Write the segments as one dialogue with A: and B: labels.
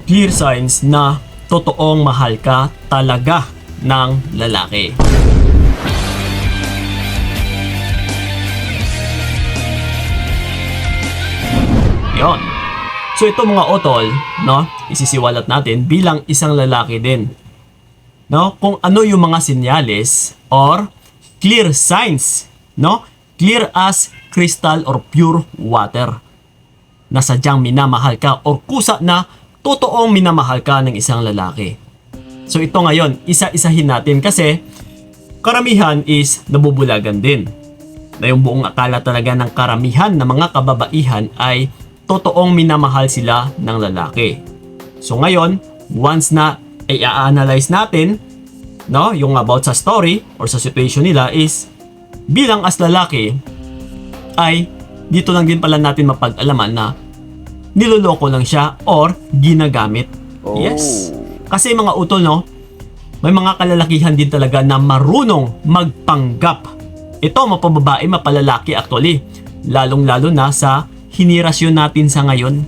A: clear signs na totoong mahal ka talaga ng lalaki. Yon. So ito mga utol, no, isisiwalat natin bilang isang lalaki din. No, kung ano yung mga senyales or clear signs, no? Clear as crystal or pure water na sadyang minamahal ka or kusa na totoong minamahal ka ng isang lalaki. So ito ngayon, isa-isahin natin kasi karamihan is nabubulagan din. Na yung buong akala talaga ng karamihan ng mga kababaihan ay totoong minamahal sila ng lalaki. So ngayon, once na i-analyze natin, no, yung about sa story or sa situation nila is bilang as lalaki ay dito lang din pala natin mapag-alaman na niloloko lang siya or ginagamit.
B: Oh.
A: Yes. Kasi mga utol, no, may mga kalalakihan din talaga na marunong magpanggap. Ito, mapababae, mapalalaki actually. Lalong-lalo na sa henerasyon natin sa ngayon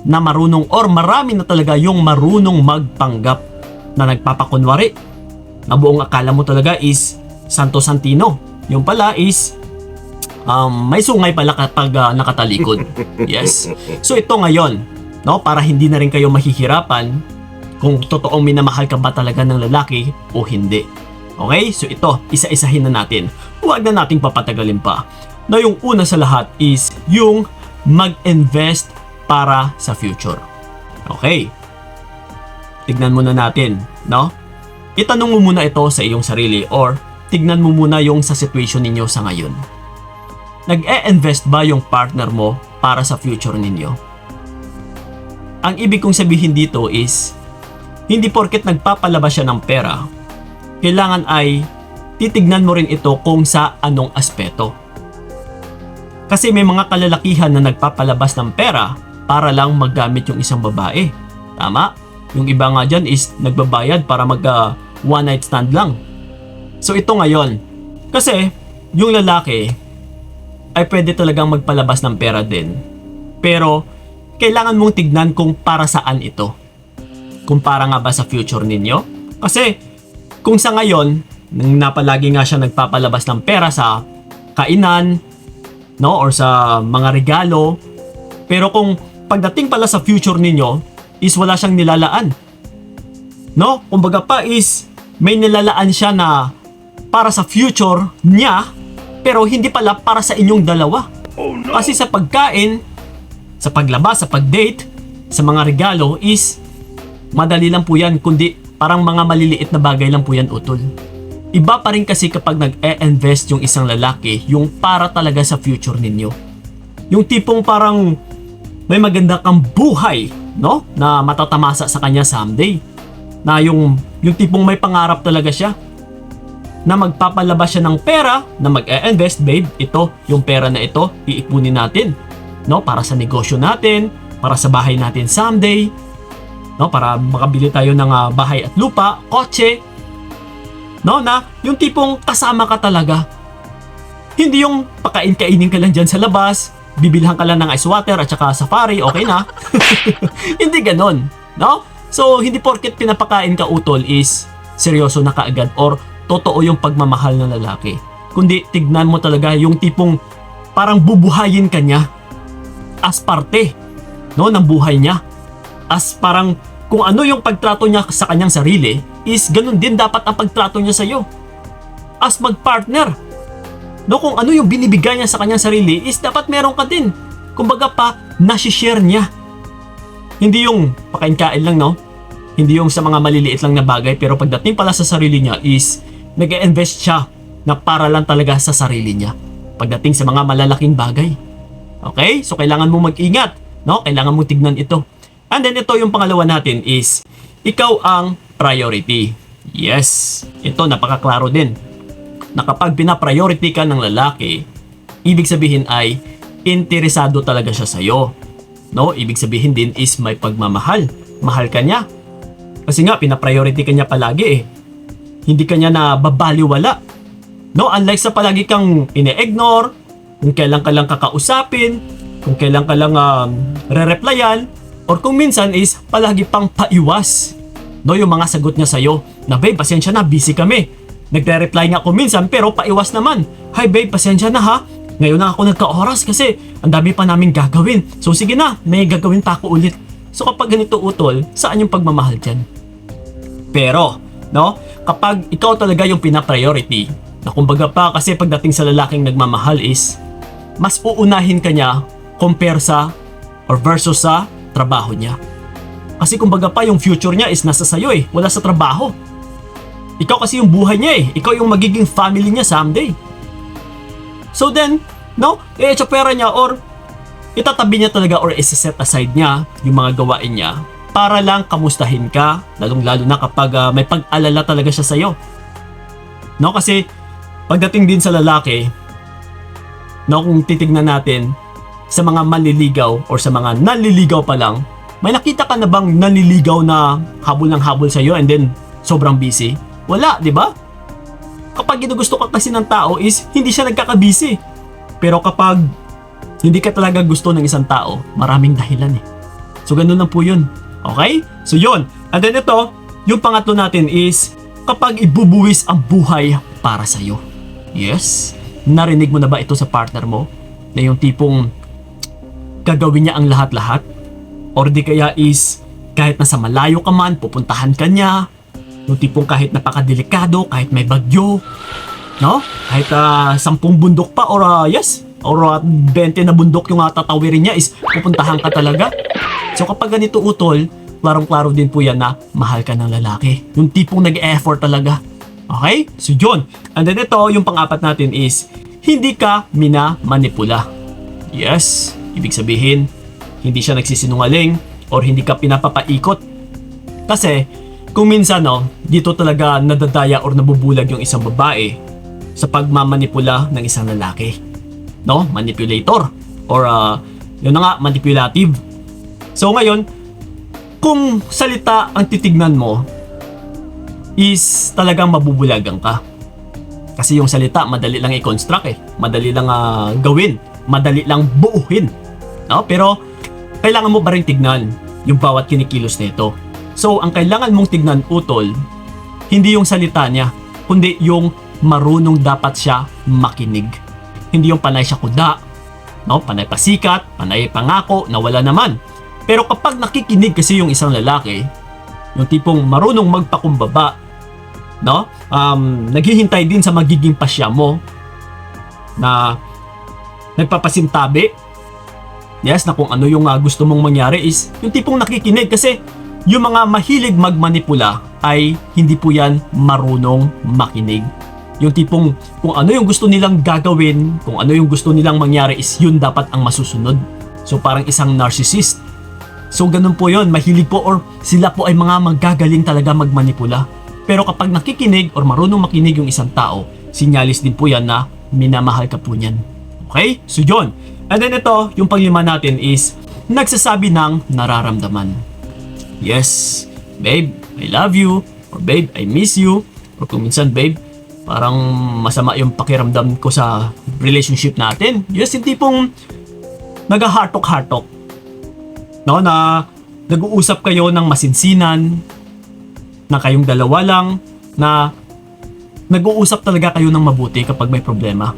A: na marunong or marami na talaga yung marunong magpanggap na nagpapakunwari na buong akala mo talaga is Santo Santino. Yung pala is may sungay pala kapag nakatalikod. Yes. So ito ngayon, no, para hindi na rin kayo mahihirapan kung totoong minamahal ka ba talaga ng lalaki o hindi. Okay? So ito, isa-isahin na natin. Huwag na nating papatagalin pa. Na yung una sa lahat is yung mag-invest para sa future. Okay? Tignan muna natin, no? Itanong mo muna ito sa iyong sarili or tignan mo muna yung sa situation ninyo sa ngayon. Nag-e-invest ba yung partner mo para sa future ninyo? Ang ibig kong sabihin dito is hindi porket nagpapalabas siya ng pera, kailangan ay titignan mo rin ito kung sa anong aspeto. Kasi may mga kalalakihan na nagpapalabas ng pera para lang maggamit yung isang babae. Tama? Yung iba nga dyan is nagbabayad para mag one night stand lang. So ito ngayon, kasi yung lalaki ay pwede talagang magpalabas ng pera din. Pero kailangan mong tignan kung para saan ito. Kung para nga ba sa future ninyo. Kasi kung sa ngayon, nang napalagi nga siya nagpapalabas ng pera sa kainan, no, or sa mga regalo, pero kung pagdating pala sa future ninyo is wala siyang nilalaan, no, kumbaga pa is may nilalaan siya na para sa future niya pero hindi pala para sa inyong dalawa. Oh, no. Kasi sa pagkain, sa paglabas, sa pagdate, sa mga regalo is madali lang po yan, kundi parang mga maliliit na bagay lang po yan, utol. Iba pa rin kasi kapag nag-e-invest yung isang lalaki, yung para talaga sa future ninyo. Yung tipong parang may maganda kang buhay, no? Na matatamasa sa kanya someday. Na yung tipong may pangarap talaga siya. Na magpapalabas siya ng pera, na mag-e-invest, babe, ito, yung pera na ito, iipunin natin. No? Para sa negosyo natin, para sa bahay natin someday, no? Para makabili tayo ng bahay at lupa, kotse, no, na yung tipong kasama ka talaga. Hindi yung pakain-kainin ka lang dyan sa labas, bibilhan ka lang ng ice water at saka safari, okay na. Hindi ganon, no? So, hindi porket pinapakain ka, utol, is seryoso na kaagad or totoo yung pagmamahal ng lalaki. Kundi tignan mo talaga yung tipong parang bubuhayin ka niya as parte, no, ng buhay niya. As parang kung ano yung pagtrato niya sa kanyang sarili is ganun din dapat ang pagtrato niya sa iyo. As mag-partner, no, kung ano yung binibigay niya sa kanyang sarili is dapat meron ka din. Kumbaga pa, nasi-share niya. Hindi yung pakain-kain lang, no? Hindi yung sa mga maliliit lang na bagay, pero pagdating pala sa sarili niya is nag-e-invest siya na para lang talaga sa sarili niya. Pagdating sa mga malalaking bagay. Okay? So kailangan mo mag-ingat, no? Kailangan mo tignan ito. And then ito yung pangalawa natin is ikaw ang priority. Yes. Ito napakaklaro din. Na kapag pina-priority ka ng lalaki, ibig sabihin ay interesado talaga siya sa iyo. No? Ibig sabihin din is may pagmamahal. Mahal ka niya. Kasi nga pina-priority ka niya palagi eh. Hindi ka niya nababaliwala. No? Unlike sa palagi kang ine-ignore, kung kailan ka lang kakausapin, kung kailan ka lang re-replyan, Or kung minsan is palagi pang paiwas. No, yung mga sagot niya sa'yo na, babe, pasensya na, busy kami. Nagre-reply nga ako minsan pero paiwas naman. Hi babe, pasensya na ha. Ngayon na ako nagka-oras kasi ang dami pa namin gagawin. So sige na, may gagawin pa ako ulit. So kapag ganito utol, saan yung pagmamahal dyan? Pero, no, kapag ikaw talaga yung pina-priority, na kumbaga pa kasi pagdating sa lalaking nagmamahal is, mas uunahin ka niya compare sa or versus sa trabaho niya. Kasi kumbaga pa yung future niya is nasa sayo eh, wala sa trabaho. Ikaw kasi yung buhay niya eh, ikaw yung magiging family niya someday. So then, no, tsapera niya or itatabi niya talaga or isa-set aside niya yung mga gawain niya para lang kamustahin ka, lalong-lalo na kapag may pag-alala talaga siya sa'yo. No, kasi pagdating din sa lalaki, no, kung titignan natin sa mga manliligaw or sa mga nanliligaw pa lang, may nakita ka na bang nanliligaw na habol ng habol sa'yo and then sobrang busy? Wala, di ba? Kapag ginugusto ka kasi ng tao is hindi siya nagkakabisi. Pero kapag hindi ka talaga gusto ng isang tao, maraming dahilan eh. So ganun lang po yun. Okay? So yun. And then ito, yung pangatlo natin is kapag ibubuwis ang buhay para sa'yo. Yes? Narinig mo na ba ito sa partner mo? Na yung tipong gagawin niya ang lahat-lahat? Or di kaya is kahit nasa malayo ka man, pupuntahan ka niya. Yung tipong kahit napakadelikado, kahit may bagyo, no? Kahit 10 bundok pa or 20 na bundok yung tatawirin niya is pupuntahan ka talaga. So kapag ganito utol, klarong-klaro din po yan na mahal ka ng lalaki. Yung tipong nag-effort talaga. Okay? So yun. And then ito, yung pang-apat natin is hindi ka minamanipula. Yes, ibig sabihin, hindi siya nagsisinungaling or hindi ka pinapapaikot. Kasi kung minsan dito talaga nadadaya or nabubulag yung isang babae sa pagmamanipula ng isang lalaki. No? Manipulator or yun na nga, manipulative. So ngayon, kung salita ang titignan mo is talagang mabubulagan ka. Kasi yung salita madali lang i-construct eh. Madali lang gawin. Madali lang buuhin. No? Pero kailangan mo ba rin tignan yung bawat kinikilos nito. So, ang kailangan mong tignan utol, hindi yung salita niya, kundi yung marunong dapat siya makinig. Hindi yung panay siya kuda, no? Panay pasikat, panay pangako, na wala naman. Pero kapag nakikinig kasi yung isang lalaki, yung tipong marunong magpakumbaba, no? Naghihintay din sa magiging pasya mo, na nagpapasintabi. Yes, na kung ano yung gusto mong mangyari is yung tipong nakikinig kasi yung mga mahilig magmanipula ay hindi po yan marunong makinig. Yung tipong kung ano yung gusto nilang gagawin, kung ano yung gusto nilang mangyari is yun dapat ang masusunod. So parang isang narcissist. So ganun po yun, mahilig po or sila po ay mga magagaling talaga magmanipula. Pero kapag nakikinig or marunong makinig yung isang tao, sinyalis din po yan na minamahal ka po niyan. Okay? So yun. And then ito, yung panglima natin is nagsasabi ng nararamdaman. Yes, babe, I love you. Or babe, I miss you. Or kung minsan, babe, parang masama yung pakiramdam ko sa relationship natin. Yes, yung tipong nag-heart-talk. No, na nag-uusap kayo ng masinsinan, na kayong dalawa lang, na nag-uusap talaga kayo ng mabuti kapag may problema.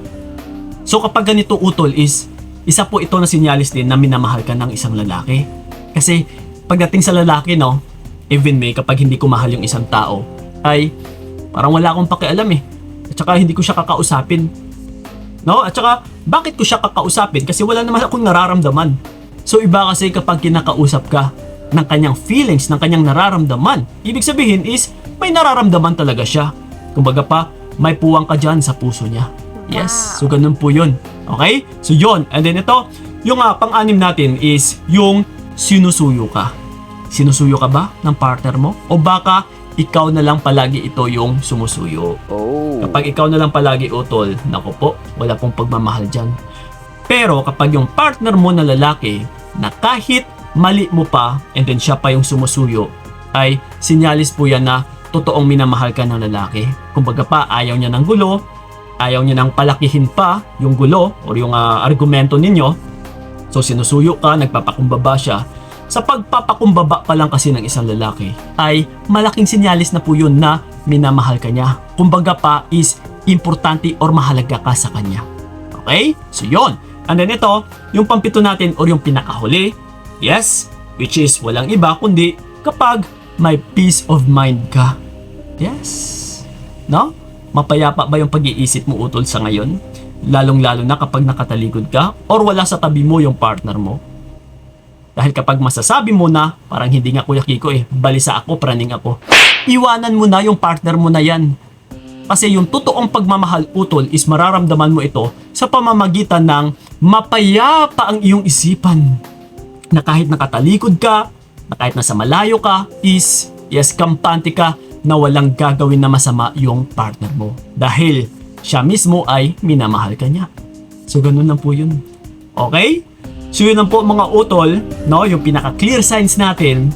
A: So kapag ganito utol is isa po ito na sinyalis din na minamahal ka ng isang lalaki. Kasi pagdating sa lalaki, no, even me, kapag hindi ko mahal yung isang tao, ay parang wala akong pakialam eh. At saka hindi ko siya kakausapin. No? At saka bakit ko siya kakausapin? Kasi wala naman akong nararamdaman. So iba kasi kapag kinakausap ka ng kanyang feelings, ng kanyang nararamdaman, ibig sabihin is may nararamdaman talaga siya. Kumbaga pa, may puwang ka dyan sa puso niya. Yes, so ganun po yun. Okay? So yun. And then ito, yung pang-anim natin is yung sinusuyo ka. Sinusuyo ka ba ng partner mo? O baka ikaw na lang palagi ito yung sumusuyo? Kapag ikaw na lang palagi utol, naku po, wala pong pagmamahal dyan. Pero kapag yung partner mo na lalaki, na kahit mali mo pa, and then siya pa yung sumusuyo, ay sinyalis po yan na totoong minamahal ka ng lalaki. Kumbaga pa, ayaw niya ng gulo, ayaw niya nang palakihin pa yung gulo or yung argumento ninyo. So sinusuyo ka, nagpapakumbaba siya. Sa pagpapakumbaba pa lang kasi ng isang lalaki ay malaking sinyalis na po yun na minamahal ka niya. Kumbaga pa is importante or mahalaga ka sa kanya. Okay? So yun. And then ito, yung pampito natin or yung pinakahuli. Yes, which is walang iba kundi kapag may peace of mind ka. Yes. No? Mapayapa ba yung pag-iisip mo utol sa ngayon? Lalong-lalo na kapag nakatalikod ka or wala sa tabi mo yung partner mo. Dahil kapag masasabi mo na, parang hindi nga Kuya Kiko balisa ako, praning ako. Iwanan mo na yung partner mo na yan. Kasi yung totoong pagmamahal utol is mararamdaman mo ito sa pamamagitan ng mapayapa ang iyong isipan. Na kahit nakatalikod ka, na kahit nasa malayo ka, is yes, kampante ka na walang gagawin na masama yung partner mo. Dahil siya mismo ay minamahal ka niya. So ganun lang po yun. Okay? So yun lang po mga utol, no? Yung pinaka-clear signs natin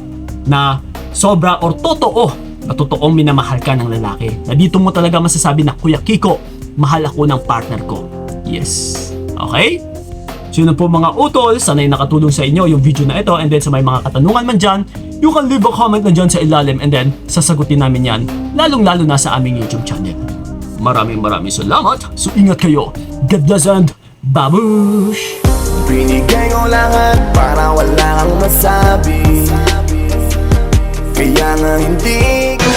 A: na sobra or totoo na totoong minamahal ka ng lalaki. Na dito mo talaga masasabi na, Kuya Kiko, mahal ako ng partner ko. Yes. Okay? So yun lang po mga utol, sana'y nakatulong sa inyo yung video na ito, and then sa may mga katanungan man dyan, you can leave a comment na dyan sa ilalim, and then sasagutin namin yan, lalong-lalo na sa aming YouTube channel. Maraming salamat. So ingat kayo. God bless and babush!
B: Binigay ko lahat para wala kang masabi. Kaya nga hindi ko